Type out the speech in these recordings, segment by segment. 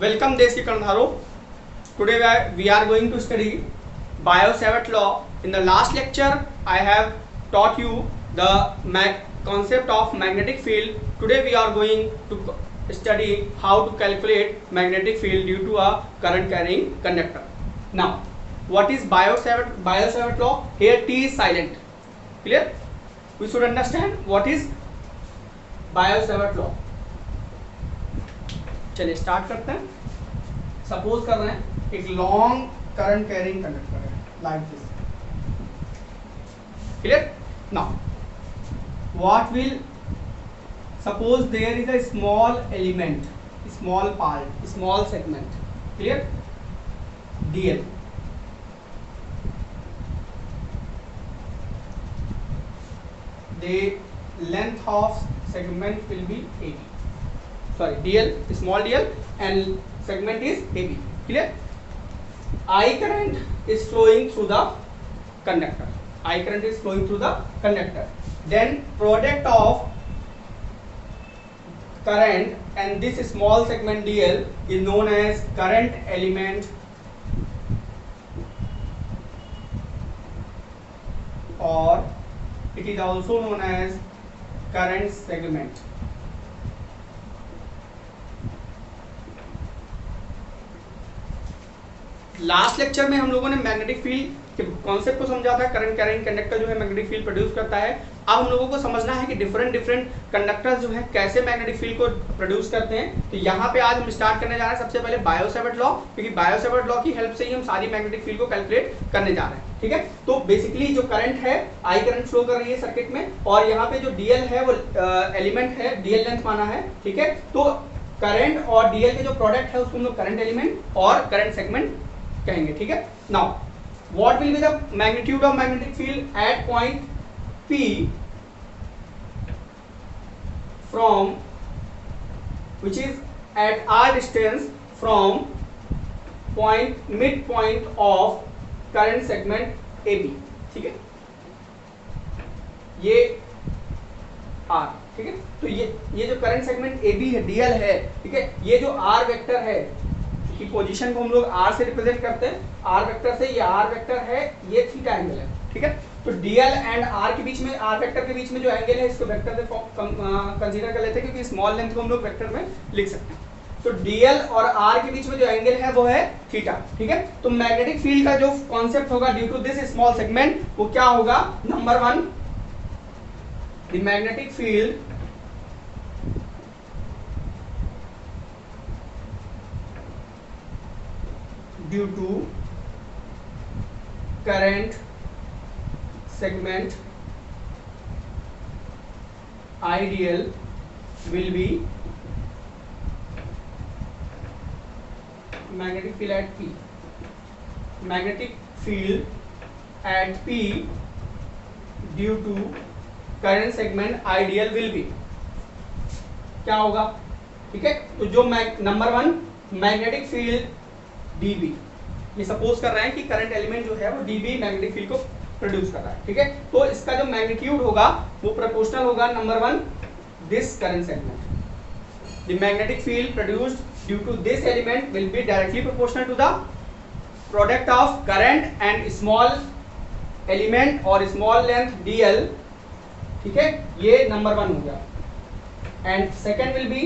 Welcome देश के कर्णधारों. Today we are going to study Bio-Savart law. In the last lecture, I have taught you the concept of magnetic field. Today we are going to study how to calculate magnetic field due to a current carrying conductor. Now, what is Bio-Savart law? Here T is silent. Clear? We should understand what is Bio-Savart law. चलिए start करते हैं. Suppose कर रहे हैं एक long current carrying conductor है like this. Clear? Now what will suppose there is a small element, small part, small segment. Clear? DL. The length of segment will be AB. Sorry, DL, small dl, and segment is AB. Clear? I current is flowing through the conductor. I current is flowing through the conductor. Then product of current and this small segment DL is known as current element or it is also known as current segment. Last lecture में हम लोगों ने magnetic field के concept को समझा था. Current carrying conductor जो है मैग्नेटिक फील्ड प्रोड्यूस करता है. अब हम लोगों को समझना है कि डिफरेंट कंडक्टर्स जो है कैसे मैग्नेटिक फील्ड को प्रोड्यूस करते हैं. तो यहाँ पे आज हम स्टार्ट करने जा रहे हैं सबसे पहले बायो-सावर्ट लॉ, क्योंकि बायो-सावर्ट लॉ की हेल्प से ही हम सारी मैग्नेटिक फील्ड को कैलकुलेट करने जा रहे हैं. ठीक है? तो बेसिकली जो करंट है, आई करंट फ्लो कर रही है सर्किट में, और यहाँ पे जो डीएल है वो एलिमेंट है, डीएल लेंथ माना है. ठीक है? तो करंट और डीएल के जो प्रोडक्ट है उसको हम लोग करंट एलिमेंट और करंट सेगमेंट कहेंगे. ठीक है? Now what will be the magnitude of magnetic field at point P from which is at r distance from point mid point of current segment AB. ठीक है? ये R. ठीक है? तो ये जो करंट सेगमेंट AB है, DL है. ठीक है? ये जो R वेक्टर है की पोजीशन को हम लोग R से रिप्रेजेंट करते हैं. R वेक्टर से, ये R वेक्टर है, ये थीटा एंगल है. ठीक है? तो DL एंड R के बीच में, R वेक्टर के बीच में जो एंगल है इसको वेक्टर से कंसीडर कर लेते हैं, क्योंकि स्मॉल लेंथ को हम लोग वेक्टर में लिख सकते हैं. तो DL और R के बीच में जो एंगल है वो है थीटा. ठीक है? तो मैग्नेटिक फील्ड का जो कॉन्सेप्ट होगा due to this small segment वो क्या होगा? Number 1, the magnetic field due to current segment ideal will be magnetic field at P. Magnetic field at P due to current segment ideal will be क्या होगा? ठीक है? तो जो number 1 magnetic field dB, ये सपोज कर रहे हैं कि करंट एलिमेंट जो है वो dB मैग्नेटिक फील्ड को प्रोड्यूस कर रहा है. ठीक है? तो इसका जो मैग्नीट्यूड होगा वो प्रोपोर्शनल होगा number 1 this current segment. The magnetic field produced due to this element will be directly proportional to the product of current and small element और स्मॉल लेंथ DL. ठीक है? ये नंबर 1 हो गया. And second will be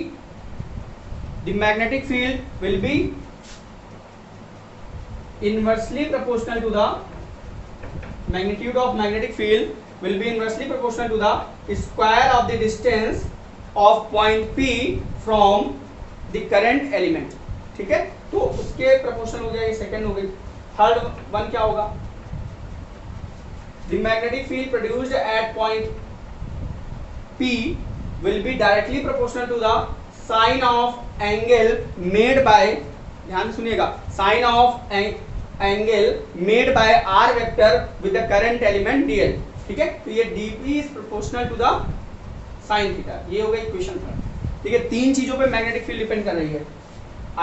the magnetic field will be inversely proportional to the magnitude of magnetic field will be inversely proportional to the square of the distance of point P from the current element. ठीक है? तो उसके proportional हो गया. ये second हो गई. Third one क्या होगा? the magnetic field produced at point P will be directly proportional to the sine of angle made by, ध्यान सुनिएगा, sine of angle made by R vector with the current element DL. ठीक है? तो ये dP is proportional to the sin theta. ये हो गई equation 3. ठीक है? 3 चीजों पे मैग्नेटिक फील्ड डिपेंड कर रही है.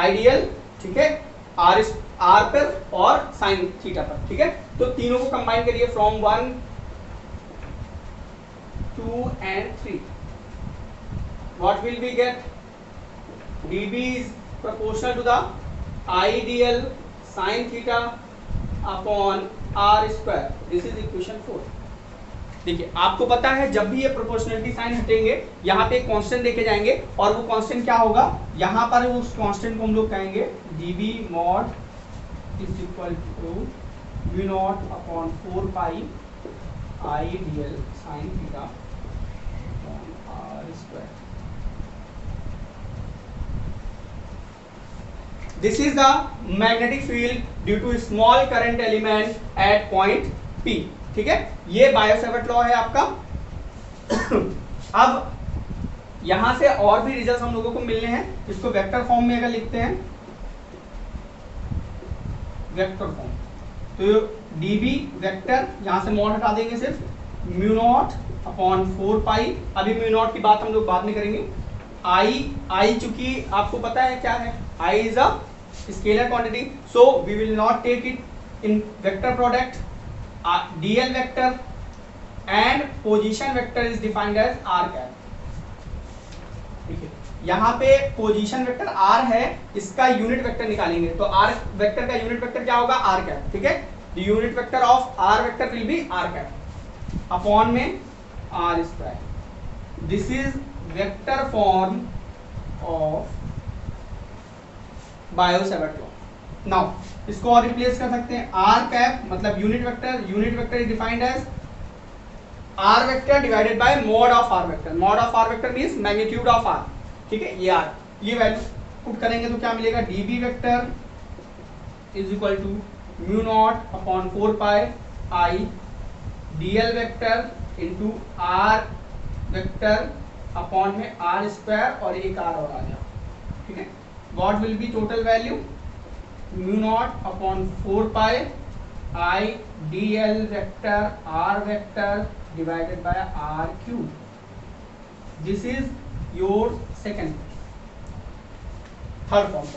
आइडियल, ठीक है, R पर और sin थीटा पर. ठीक है? तो तीनों को कंबाइन करिए from 1 2 and 3. What will we get? dB is proportional to the ideal sin theta upon r square. This is equation 4. देखिए आपको पता है जब भी ये प्रोपोर्शनलिटी साइन हटेंगे यहाँ पे एक कांस्टेंट देके जाएंगे और वो कांस्टेंट क्या होगा, यहाँ पर उस कांस्टेंट को हम लोग कहेंगे dv mod is equal to v naught upon 4 pi I dl sine theta upon r square. This is the magnetic field due to small current element at point P. ठीक है, ये बायो-सैवर्ट लॉ है आपका. अब यहां से और भी रिजल्ट हम लोगों को मिलने हैं. इसको वेक्टर फॉर्म में अगर लिखते हैं, वेक्टर फॉर्म, तो dv वेक्टर यहां से मॉड हटा देंगे, सिर्फ म्यू नॉट अपॉन 4 पाई. अभी म्यू नॉट की बात हम लोग बाद में करेंगे. आई चूंकि आपको पता है क्या है, I is a scalar quantity, so we will not take it in vector product. dl vector and position vector is defined as r cap. ठीक है, यहाँ पे पोजीशन वेक्टर r है, इसका यूनिट वेक्टर निकालेंगे तो r वेक्टर का unit vector क्या होगा, r कैप. ठीक है, the unit vector of r vector will be r cap upon में r square. This is vector form of Biot-Savart law. Now इसको और रिप्लेस कर सकते हैं. r कैप मतलब unit vector is defined as r vector divided by mod of r vector. Mod of r vector means magnitude of r. ठीक है, ये r, ये वैल्यू पुट करेंगे तो क्या मिलेगा, dv vector is equal to mu naught upon 4 pi I dl vector into r vector upon में r square और एक r और आ गया. ठीक है, what will be total value, mu naught upon 4 pi I dl vector r vector divided by r cube. This is your second, third form.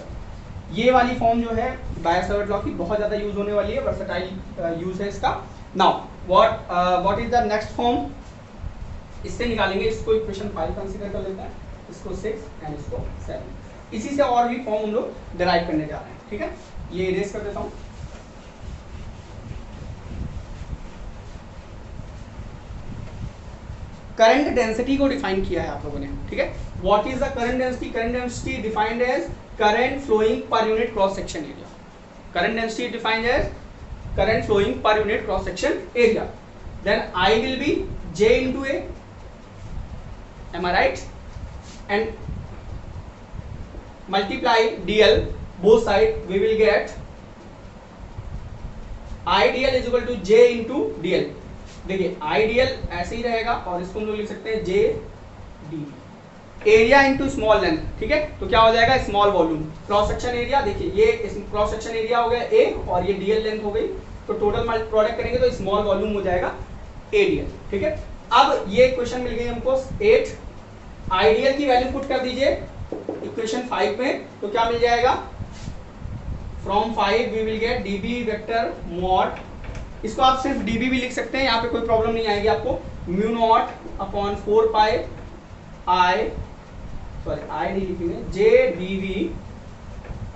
ये वाली फॉर्म जो है बायो-सैवर्ट लॉ की बहुत ज्यादा यूज होने वाली है, वर्सेटाइल यूज है इसका. Now what is the next form, इससे निकालेंगे. इसको इक्वेशन 5 कंसीडर कर लेते हैं, इसको 6 एंड इसको 7. इसी से और भी फॉर्म हम लोग डिराइव करने जा रहे हैं. ठीक है, ये इरेज कर देता हूं. करंट डेंसिटी को डिफाइन किया है आप लोगों ने. ठीक है, what is the current density, current density defined as current flowing per unit cross section area. Current density defined as current flowing per unit cross section area. Then I will be j into a, am I right, and multiply dl both side, we will get idl is equal to j into dl. देखिए idl ऐसे ही रहेगा और इसको हम लोग लिख सकते हैं j d. Area into small length. ठीक है, तो क्या हो जाएगा, small volume. Cross section area, देखिए ये क्रॉस सेक्शन एरिया हो गया a और ये dl लेंथ हो गई, तो टोटल प्रोडक्ट करेंगे तो स्मॉल वॉल्यूम हो जाएगा ADL. ठीक है, अब ये इक्वेशन मिल गई हमको 8. आइडियल की वैल्यू पुट कर दीजिए इक्वेशन 5 में, तो क्या मिल जाएगा, from 5 we will get dB vector mod. इसको आप सिर्फ dB भी लिख सकते हैं, यहाँ पे कोई प्रॉब्लम नहीं आएगी आपको. Mu naught upon 4 pi I, sorry I नहीं लिखेंगे, j dV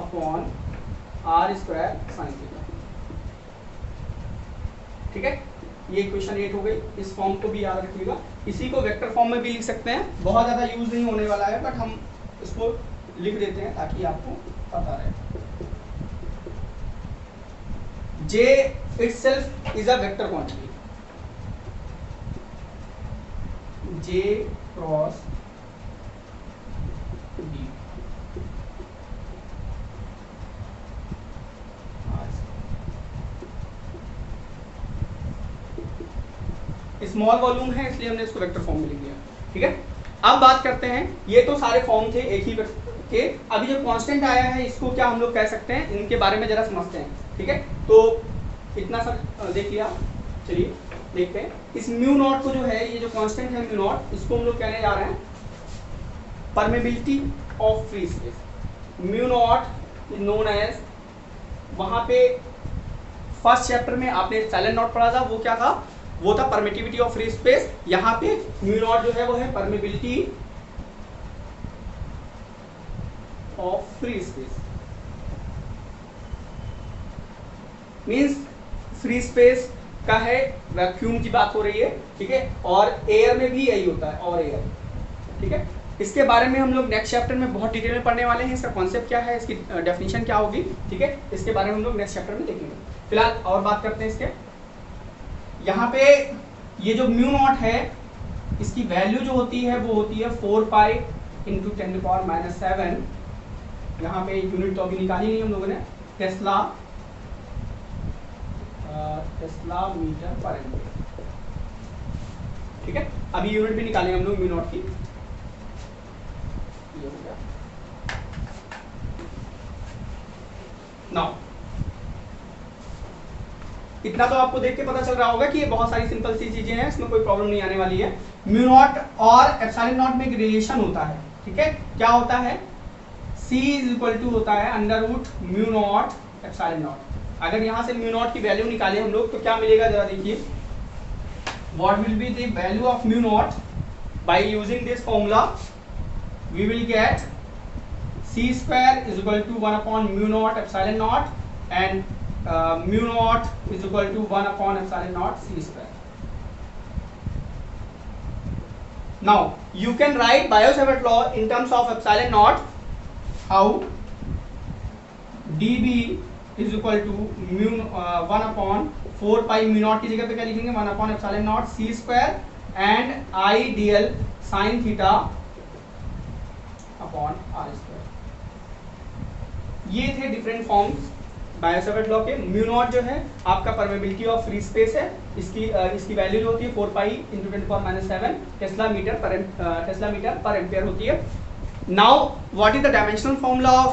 upon r square sine theta. ठीक है, ये इक्वेशन 8 हो गई. इस फॉर्म को भी याद रखिएगा. इसी को वेक्टर फॉर्म में भी लिख सकते हैं, बहुत ज्यादा यूज नहीं होने वाला है, बट हम इसको लिख देते हैं ताकि आपको पता रहे. J itself is a vector quantity. J cross D. Small volume है इसलिए हमने इसको वेक्टर फॉर्म में लिख दिया. ठीक है, अब बात करते हैं, ये तो सारे फॉर्म थे एक ही के. अभी जो कांस्टेंट आया है इसको क्या हम लोग कह सकते हैं, इनके बारे में जरा समझते हैं. ठीक है, तो इतना सब देख लिया. चलिए देखते हैं इस म्यू नॉट को, जो है ये जो कांस्टेंट है म्यू नॉट, इसको हम लोग कहने जा रहे हैं permeability of free space. Mu naught is known as, वहां पे फर्स्ट चैप्टर में आपने साइलेंट नॉट पढ़ा था, वो क्या था, वो था परमिटिविटी ऑफ फ्री स्पेस. यहाँ पे म्यू नॉट जो है वो है permeability of free space means free space का है, वैक्यूम की बात हो रही है, ठीक है, और एयर में भी यही होता है, और एयर, ठीक है। इसके बारे में हम लोग नेक्स्ट चैप्टर में बहुत डिटेल में पढ़ने वाले हैं, इसका कॉन्सेप्ट क्या है, इसकी डेफिनेशन क्या होगी, ठीक है, इसके बारे में हम लोग नेक्स्ट चैप्टर में देखेंगे। फिलहाल और बात करते हैं इसके, यहाँ पे ये जो म्यू नॉट है इसकी वैल्यू जो होती है वो होती है 4 पाई इंटू 10⁻⁷। यहाँ पे यूनिट तो अभी निकाली नहीं हम लोगों ने, टेस्ला मीटर पर एम्पीयर, ठीक है। अभी यूनिट भी निकालेंगे हम लोग म्यू नॉट की, ये हो गया। नाउ इतना तो आपको देख के पता चल रहा होगा कि ये बहुत सारी सिंपल सी चीजें हैं, इसमें कोई प्रॉब्लम नहीं आने वाली है। म्यू नॉट और एप्सिलॉन नॉट में एक रिलेशन होता है, ठीक है, क्या होता है, C इज इक्वल टू होता है under root mu naught epsilon naught. अगर यहाँ से म्यू नॉट की वैल्यू निकाले हम लोग तो क्या मिलेगा, जरा देखिए, what will be the value of mu naught by using this formula, we will get C square is equal to 1 upon mu naught epsilon naught and mu naught is equal to 1 upon epsilon naught C square. Now you can write Biot-Savart law in terms of epsilon naught, how dB is equal to mu 1 upon 4 pi mu naught की जगह पे क्या लिखेंगे, 1 upon epsilon naught C square and I dl sin theta upon R square. ये थे different forms Biot-Savart law के। Mu naught जो है आपका परमेबिलिटी ऑफ फ्री स्पेस है, इसकी वैल्यू जो होती है 4 पाई इंटू 10⁻⁷ टेस्ला मीटर पर एम्पियर होती है। Now what is the dimensional formula of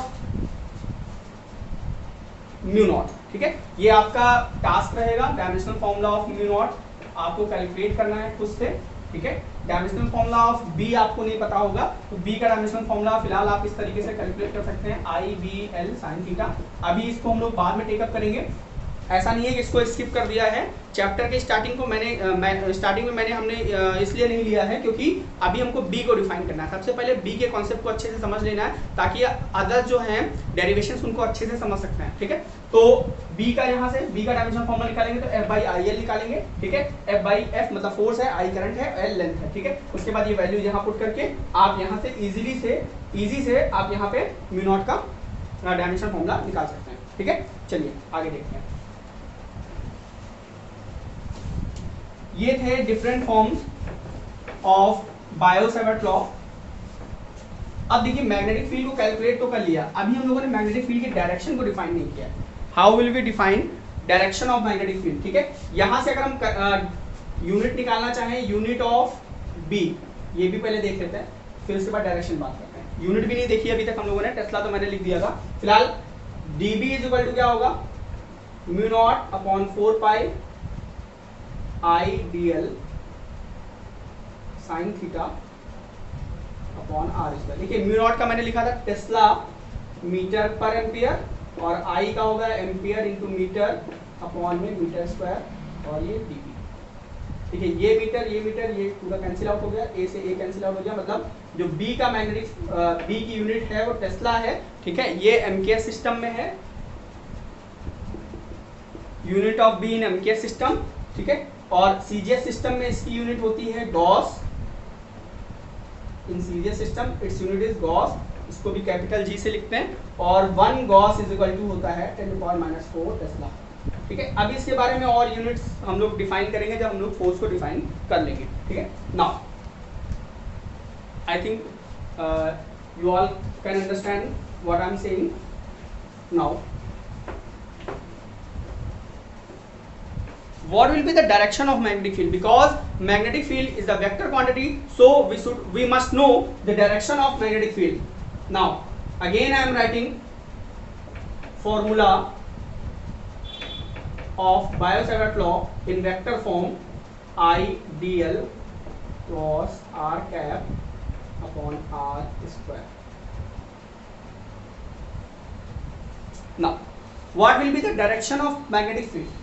mu not, ठीक है, ये आपका टास्क रहेगा, dimensional formula of mu not आपको कैलकुलेट करना है खुद से, ठीक है। डायमेंशनल फॉर्मूला ऑफ बी आपको नहीं पता होगा तो बी का डायमेंशनल फॉर्मूला फिलहाल आप इस तरीके से कैलकुलेट कर सकते हैं, आई बी एल साइन थीटा। अभी इसको हम लोग बाद में टेकअप करेंगे, ऐसा नहीं है कि इसको स्किप कर दिया है। चैप्टर के स्टार्टिंग को स्टार्टिंग में मैंने हमने इसलिए नहीं लिया है क्योंकि अभी हमको बी को डिफाइन करना है। सबसे पहले बी के कॉन्सेप्ट को अच्छे से समझ लेना है ताकि अदर जो हैं डेरिवेशंस उनको अच्छे से समझ सकते हैं, ठीक है। तो बी का यहाँ से बी का डायमेंशन फॉर्मूला निकालेंगे तो एफ बाई आई एल निकालेंगे, ठीक है। एफ बाई एफ मतलब फोर्स है, आई करंट है, एल लेंथ है, ठीक है। उसके बाद ये वैल्यू यहाँ पुट करके आप यहाँ से इजी से आप यहाँ पे म्यू नॉट का डायमेंशन फॉर्मूला निकाल सकते हैं, ठीक है। चलिए आगे देखते हैं। ये थे different forms of Biot-Savart law. अब देखिए मैग्नेटिक फील्ड को कैलकुलेट तो कर लिया, अभी हम लोगों ने मैग्नेटिक फील्ड की डायरेक्शन को डिफाइन नहीं किया। How will we define direction of magnetic field, ठीक है। यहां से अगर हम यूनिट निकालना चाहें, यूनिट ऑफ बी, ये भी पहले देख लेते हैं, फिर उसके बाद डायरेक्शन बात करते हैं। यूनिट भी नहीं देखी अभी तक हम लोगों ने, टेस्ला तो मैंने लिख दिया था। फिलहाल dB इज इक्वल टू क्या होगा, mu naught upon 4 pi I D L sine theta upon R square. देखिए म्यू नॉट का मैंने लिखा था टेस्ला मीटर पर एम्पियर और आई का होगा एम्पियर इंटू मीटर अपॉन में मीटर स्क्वायर और ये डीबी। देखिए ये मीटर ये पूरा कैंसिल आउट हो गया, ए से ए कैंसिल आउट हो गया, मतलब जो बी का मैग्नेटिक बी की यूनिट है वो टेस्ला है, ठीक है। ये एमकेएस सिस्टम में है, unit of be in MKS system, ठीक है। और सीजीएस सिस्टम में इसकी यूनिट होती है Gauss. In CGS system its unit is Gauss, इसको भी कैपिटल जी से लिखते हैं, और 1 गॉस इज इक्वल टू होता है 10⁻⁻4 टेस्ला, ठीक है। अभी इसके बारे में और यूनिट्स हम लोग डिफाइन करेंगे जब हम लोग फोर्स को डिफाइन कर लेंगे, ठीक है। Now I think you all can understand what I am saying now. What will be the direction of magnetic field? Because magnetic field is a vector quantity, so we must know the direction of magnetic field. Now again I am writing formula of Biot-Savart law in vector form, I dl cross r cap upon r square. Now what will be the direction of magnetic field?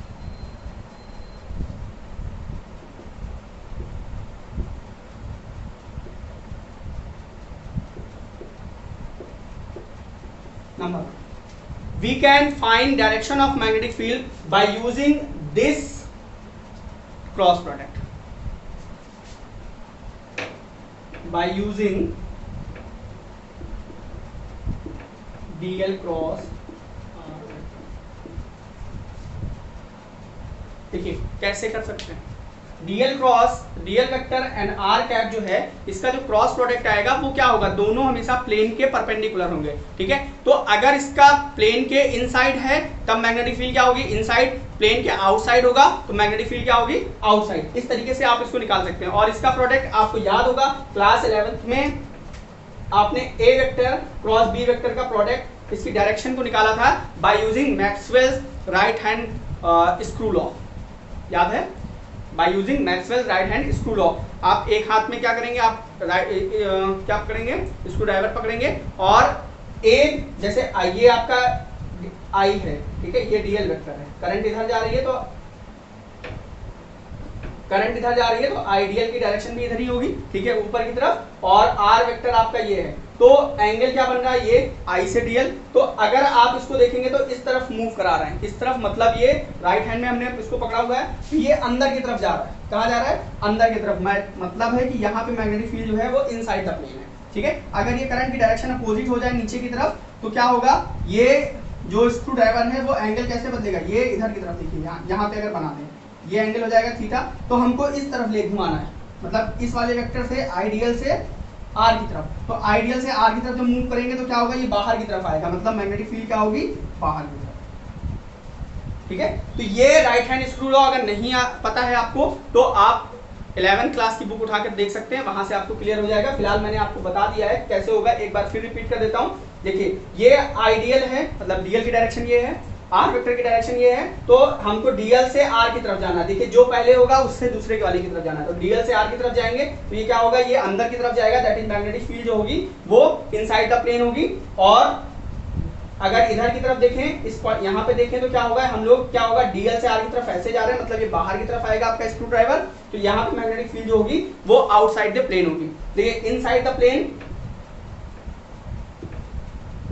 number we can find direction of magnetic field by using this cross product, by using dl cross r। देखिए कैसे कर सकते हैं, DL cross DL vector and R cap जो है इसका जो cross product आएगा वो क्या होगा, दोनों हमेशा प्लेन के परपेंडिकुलर होंगे, ठीक है। तो अगर इसका प्लेन के इनसाइड है तब मैग्नेटिक फील्ड क्या होगी, इनसाइड, प्लेन के आउटसाइड होगा तो मैग्नेटिक फील्ड क्या होगी, आउटसाइड। इस तरीके से आप इसको निकाल सकते हैं। और इसका प्रोडक्ट आपको याद होगा क्लास 11th में आपने ए वेक्टर क्रॉस बी वेक्टर का प्रोडक्ट इसकी डायरेक्शन को निकाला था by using Maxwell's right hand screw law, याद है, by using Maxwell's right hand screw law. आप एक हाथ में क्या करेंगे, आप क्या करेंगे, स्क्रू ड्राइवर पकड़ेंगे और ए जैसे ये आपका आई है, ठीक है, ये डीएल वेक्टर है, करंट इधर जा रही है तो करंट इधर जा रही है तो आइडियल की डायरेक्शन भी इधर ही होगी, ठीक है, ऊपर की तरफ। और आर वेक्टर आपका ये है तो एंगल क्या बन रहा है, ये आई से डीएल। तो अगर आप इसको देखेंगे तो इस तरफ मूव करा रहे हैं, इस तरफ, मतलब ये राइट हैंड में हमने इसको पकड़ा हुआ है तो ये अंदर की तरफ जा रहा है। कहाँ जा रहा है, अंदर की तरफ। मतलब है कि यहाँ पे मैग्नेटिक फील्ड जो है वो इनसाइड द प्लेन है, ठीक है। अगर ये करंट की डायरेक्शन अपोजिट हो जाए नीचे की तरफ तो क्या होगा, ये जो स्क्रू ड्राइवर है वो एंगल कैसे बदलेगा, ये इधर की तरफ देखिए, यहाँ पे अगर बना दें ये एंगल हो जाएगा थीटा, तो हमको इस तरफ ले घुमाना है, मतलब इस वाले वेक्टर से आइडियल से आर की तरफ। तो आइडियल से आर की तरफ जब मूव करेंगे तो क्या होगा, ये बाहर की तरफ आएगा, मतलब मैग्नेटिक फील्ड क्या होगी, बाहर की तरफ, ठीक है। तो ये राइट हैंड स्क्रू लॉ अगर नहीं पता है आपको तो आप 11th क्लास की बुक उठाकर देख सकते हैं, वहां से आपको क्लियर हो जाएगा। फिलहाल मैंने आपको बता दिया है कैसे होगा, एक बार फिर रिपीट कर देता हूँ। देखिए ये आइडियल है, मतलब डीएल की डायरेक्शन ये है, आर वेक्टर की डायरेक्शन ये है, तो हमको डीएल से आर की तरफ जाना है। देखिए जो पहले होगा उससे दूसरे वाले की तरफ जाना है, तो डीएल से आर की तरफ जाएंगे तो ये क्या होगा, ये अंदर की तरफ जाएगा, दैट इज मैग्नेटिक फील्ड जो होगी वो इनसाइड द प्लेन होगी। और अगर इधर की तरफ देखें, इस यहाँ पे देखें तो क्या होगा, हम लोग क्या होगा, डीएल से आर की तरफ ऐसे जा रहे हैं, मतलब ये बाहर की तरफ आएगा आपका स्क्रू ड्राइवर, तो यहाँ पे मैग्नेटिक फील्ड जो होगी वो आउटसाइड द प्लेन होगी। देखिए इनसाइड द प्लेन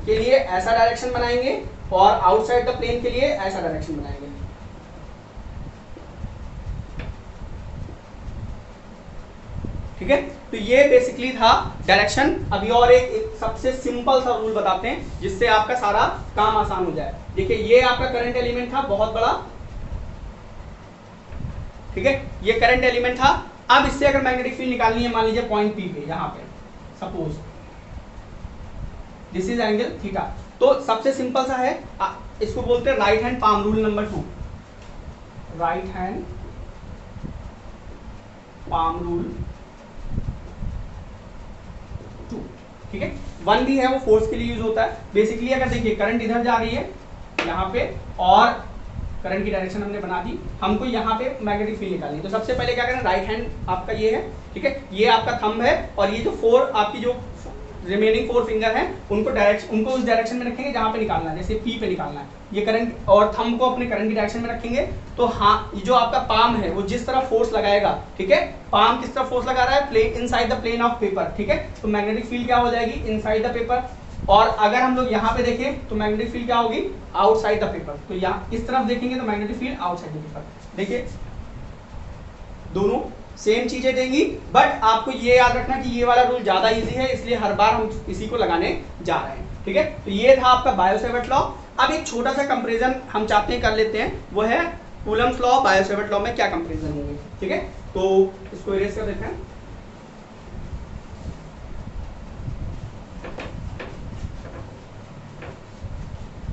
के लिए ऐसा डायरेक्शन बनाएंगे और आउटसाइड द प्लेन के लिए ऐसा डायरेक्शन बनाएंगे। ठीक है, तो ये बेसिकली था डायरेक्शन। अभी और एक सबसे सिंपल सा रूल बताते हैं जिससे आपका सारा काम आसान हो जाए। देखिए ये आपका करंट एलिमेंट था बहुत बड़ा, ठीक है, ये करंट एलिमेंट था। अब इससे अगर मैग्नेटिक फील्ड निकालनी है, मान लीजिए पॉइंट पी पे, यहां पे suppose this is angle theta, तो सबसे सिंपल सा है, इसको बोलते हैं right hand palm rule number 2, right hand palm rule 2, ठीक है। 1 भी है वो फोर्स के लिए यूज होता है। बेसिकली अगर देखिए करंट इधर जा रही है यहाँ पे और करंट की डायरेक्शन हमने बना दी, हमको यहाँ पे मैग्नेटिक फील्ड निकालनी है, तो सबसे पहले क्या करना, राइट हैंड आपका ये है, ठीक है, ये आपका थंब है और ये जो 4 आपकी जो रिमेनिंग 4 फिंगर हैं उनको उस डायरेक्शन में रखेंगे जहां पे निकालना है, जैसे पी पे निकालना है, ये करंट, और थंब को अपने करंट की डायरेक्शन में रखेंगे। तो हाँ, ये जो आपका पाम है वो जिस तरफ फोर्स लगाएगा, ठीक है, पाम किस तरफ फोर्स लगा रहा है, plane inside the plane of paper, ठीक है, तो मैग्नेटिक फील्ड क्या हो जाएगी, इनसाइड द पेपर। और अगर हम लोग यहाँ पे देखें तो मैग्नेटिक फील्ड क्या होगी, आउटसाइड द पेपर। तो यहाँ इस तरफ देखेंगे तो magnetic field outside the paper. देखिए दोनों सेम चीजें देंगी, बट आपको ये याद रखना कि ये वाला रूल ज्यादा इजी है, इसलिए हर बार हम इसी को लगाने जा रहे हैं, ठीक है। तो ये था आपका बायो-सैवर्ट लॉ। अब एक छोटा सा कंपैरिजन हम चाहते हैं कर लेते हैं, वो है कूलम्ब्स लॉ, बायो-सैवर्ट लॉ में क्या कंपैरिजन होंगे, ठीक है। तो इसको इरेज कर देते हैं।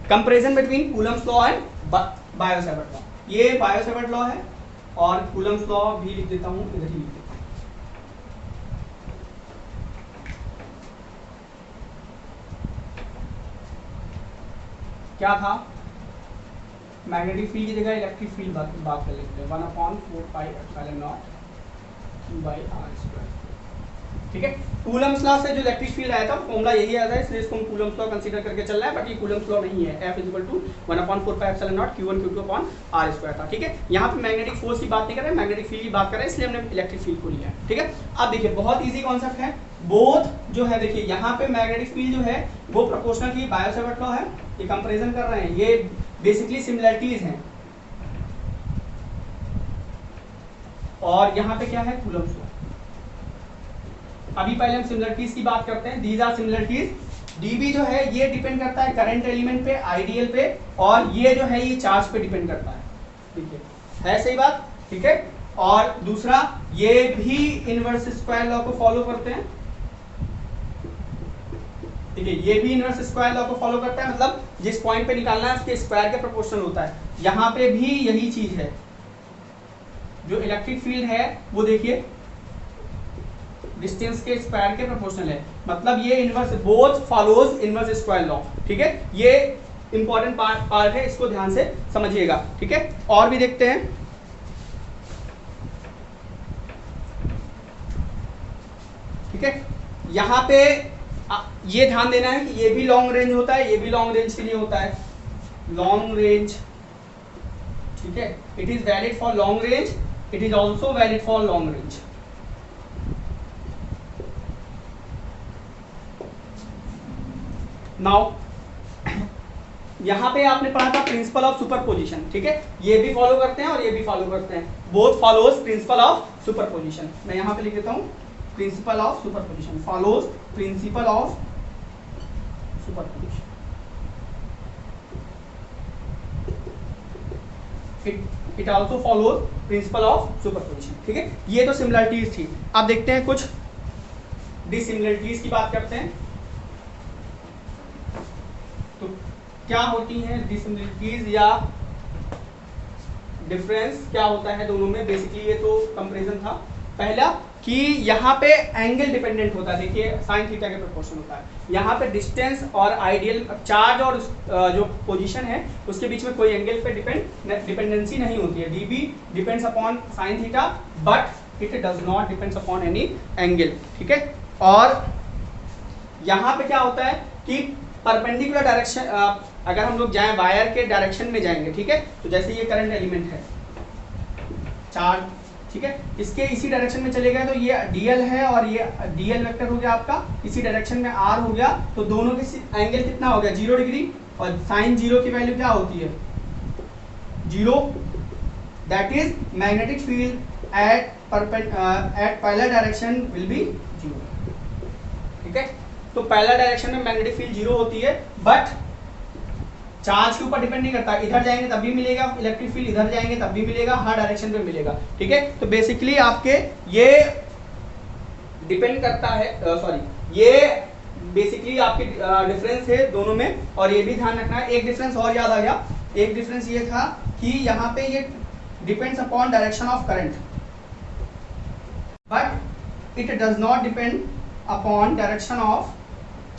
Comparison between Coulomb's law and bio-Savart law. ये बायो-सैवर्ट लॉ है और कूलम्ब्स लॉ भी लिख देता हूं, इधर ही लिख देता हूं। क्या था, मैग्नेटिक फील्ड की जगह इलेक्ट्रिक फील्ड बात कर लेते हैं, 1/4πε0 q/r², ठीक है। कूलम्ब्स लॉ से जो इलेक्ट्रिक फील्ड आया था फॉर्मूला यही आया था, इसलिए इसको हम कूलम्ब्स लॉ कंसीडर करके चल रहे हैं, बट ये कूलम्ब्स लॉ नहीं है। F = 1/4πε0 q1 q2/r² था, ठीक है। यहाँ पे मैग्नेटिक फोर्स की बात नहीं कर रहे हैं, मैग्नेटिक फील्ड की बात कर रहे हैं, इसलिए हमने इलेक्ट्रिक फील्ड को लिया है, ठीक है। अब देखिए बहुत ईजी कॉन्सेप्ट है, बोथ जो है, देखिए यहाँ पे मैग्नेटिक फील्ड जो है वो प्रोपोर्शनल की बायो-सावर्ट लॉ है, ये कंपैरिजन कर रहे हैं, ये बेसिकली सिमिलरिटीज हैं। और यहाँ पे क्या है, कूलम्ब्स लॉ। अभी पहले हम सिमिलरिटीज की बात करते हैं। These are similarities. dB जो है ये डिपेंड करता है करंट एलिमेंट पे, आइडियल पे, और ये जो है ये चार्ज पे डिपेंड करता है, ठीक है सही बात, ठीक है। और दूसरा, ये भी इनवर्स स्क्वायर लॉ को फॉलो करते हैं, ठीक है, ये भी इनवर्स स्क्वायर लॉ को फॉलो करता है, मतलब जिस पॉइंट पे निकालना है उसके स्क्वायर के प्रोपोर्शनल होता है। यहाँ पे भी यही चीज है, जो इलेक्ट्रिक फील्ड है वो देखिए डिस्टेंस के स्क्वायर के प्रोपोर्शनल है, मतलब ये inverse, both follows inverse square law, ठीक है। ये इंपॉर्टेंट पार्ट है, इसको ध्यान से समझिएगा, ठीक है। और भी देखते हैं, ठीक है। यहाँ पे ये ध्यान देना है कि ये भी लॉन्ग रेंज होता है, ये भी लॉन्ग रेंज के लिए होता है, लॉन्ग रेंज, ठीक है। It is valid for long range, it is also valid for long range. Now यहाँ पे आपने पढ़ा था प्रिंसिपल ऑफ सुपरपोजिशन, ठीक है, ये भी फॉलो करते हैं और ये भी फॉलो करते हैं, both follows principle of superposition. मैं यहाँ पे लिख देता हूँ principle of superposition, follows principle of superposition. It also follows principle of superposition, ठीक है। ये तो सिमिलरिटीज थी। अब देखते हैं कुछ डिसिमिलरिटीज की बात करते हैं। तो क्या होती हैं डिसिमिलरिटीज या डिफरेंस क्या होता है दोनों में, बेसिकली ये तो कंपैरिजन था। पहला कि यहाँ पे एंगल डिपेंडेंट होता है, देखिए साइन थीटा के प्रोपोर्शन होता है। यहाँ पे डिस्टेंस और आइडियल चार्ज और जो पोजीशन है उसके बीच में कोई एंगल पे डिपेंडेंसी नहीं होती है। dB depends upon sine theta but it does not depends upon any angle, ठीक है। और यहाँ पे क्या होता है कि परपेंडिकुलर डायरेक्शन, अगर हम लोग जाएं वायर के डायरेक्शन में जाएंगे, ठीक है, तो जैसे ये करंट एलिमेंट है, चार्ज, ठीक है, इसके इसी डायरेक्शन में चले गए तो ये dl है और ये dl वेक्टर हो गया आपका, इसी डायरेक्शन में r हो गया, तो दोनों के एंगल कितना हो गया 0 डिग्री, और साइन 0 की वैल्यू क्या होती है 0, that is magnetic field at parallel direction will be 0, ठीक है। तो पैरेलल डायरेक्शन में मैग्नेटिक फील्ड 0 होती है, बट चार्ज के ऊपर डिपेंड नहीं करता, इधर जाएंगे तब भी मिलेगा इलेक्ट्रिक फील्ड, इधर जाएंगे तब भी मिलेगा, हर डायरेक्शन पे मिलेगा, ठीक है। तो बेसिकली आपके ये डिपेंड करता है, ये बेसिकली आपके डिफरेंस है दोनों में। और ये भी ध्यान रखना है, एक डिफरेंस और याद आ गया, एक डिफरेंस ये था कि यहाँ पे ये depends upon direction of current, but it does not depend upon direction of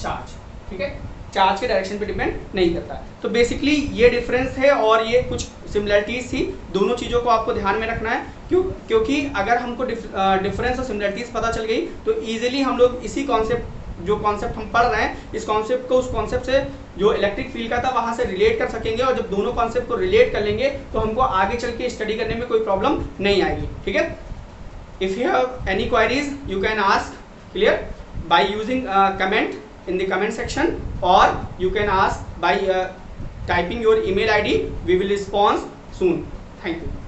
charge, ठीक है, चार्ज के डायरेक्शन पे डिपेंड नहीं करता है। तो बेसिकली ये डिफरेंस है और ये कुछ सिमिलरिटीज थी, दोनों चीज़ों को आपको ध्यान में रखना है, क्योंकि अगर हमको डिफरेंस और सिमिलरिटीज पता चल गई तो इजीली हम लोग इसी कॉन्सेप्ट, जो कॉन्सेप्ट हम पढ़ रहे हैं, इस कॉन्सेप्ट को उस कॉन्सेप्ट से जो इलेक्ट्रिक फील्ड का था वहां से रिलेट कर सकेंगे, और जब दोनों कॉन्सेप्ट को रिलेट कर लेंगे तो हमको आगे चल के स्टडी करने में कोई प्रॉब्लम नहीं आएगी, ठीक है। If you have any queries you can ask clear by using comment in the comment section, or you can ask by typing your email ID. We will respond soon. Thank you.